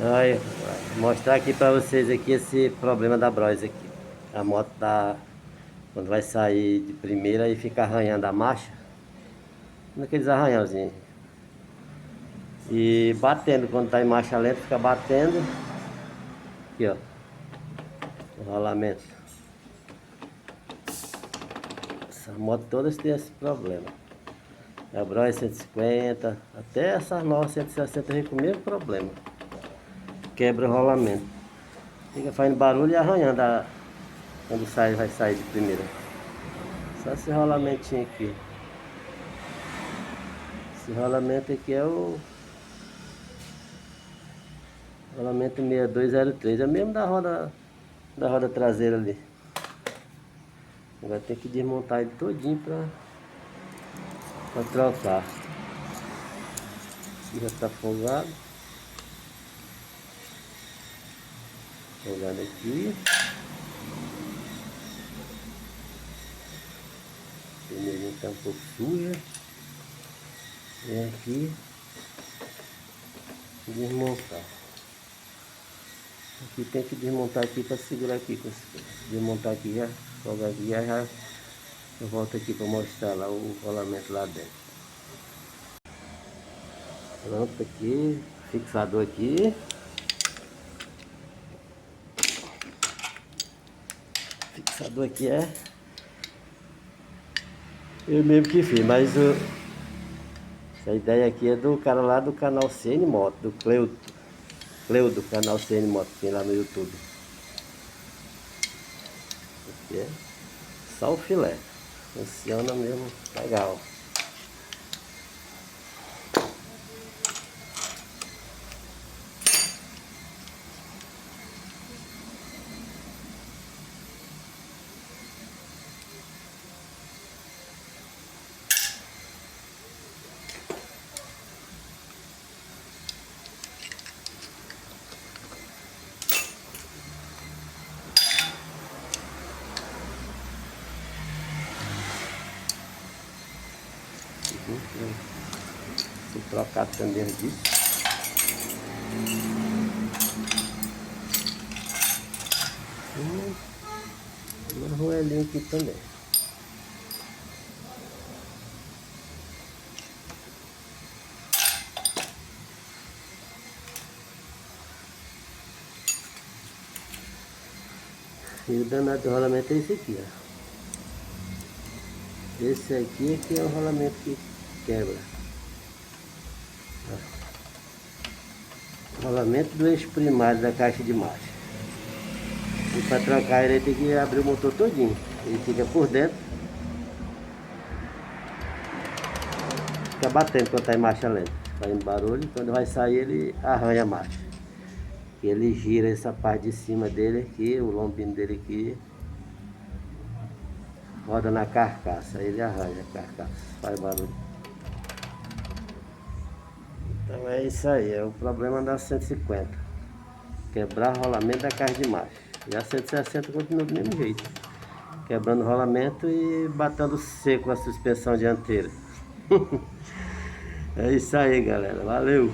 Olha, vou mostrar aqui pra vocês aqui esse problema da Bros aqui. A moto tá, quando vai sair de primeira e fica arranhando a marcha, naqueles arranhãozinhos. E batendo, quando tá em marcha lenta, fica batendo. Aqui, ó, o rolamento. Essas motos todas têm esse problema. A Bros 150, até essas novas 160 vem com o mesmo problema. Quebra o rolamento. Fica fazendo barulho e arranhando quando sai, vai sair de primeira. Só esse rolamentinho aqui. Esse rolamento aqui é o rolamento 6203. É mesmo da roda traseira ali. Agora tem que desmontar ele todinho pra trocar. Aqui já tá folgado. Folgado aqui. O pneuzinho tá um pouco sujo. Vem aqui. Desmontar. Aqui tem que desmontar aqui para segurar aqui. Desmontar aqui já, folgar aqui já. Eu volto aqui para mostrar lá o rolamento lá dentro. Pronto aqui, fixador aqui. Fixador aqui é eu mesmo que fiz, mas essa ideia aqui é do cara lá do canal CN Moto, do Cleudo do canal CN Moto, que tem lá no YouTube. Aqui é só o filé. Funciona mesmo legal. Se trocar também disso. Uma roelinha aqui também. E o danado do rolamento é esse aqui, ó. Esse aqui é que é o rolamento que quebra. O rolamento do eixo primário da caixa de marcha. E para trocar ele tem que abrir o motor todinho. Ele fica por dentro. Fica batendo quando está em marcha lenta. Fazendo barulho. Quando vai sair ele arranha a marcha. E ele gira essa parte de cima dele aqui, o lombinho dele aqui. Roda na carcaça. Aí ele arranha a carcaça. Faz barulho. Então é isso aí. É o problema da 150. Quebrar o rolamento da caixa de marcha. E a 160 continua do mesmo jeito. Quebrando o rolamento e batendo seco a suspensão dianteira. É isso aí, galera. Valeu!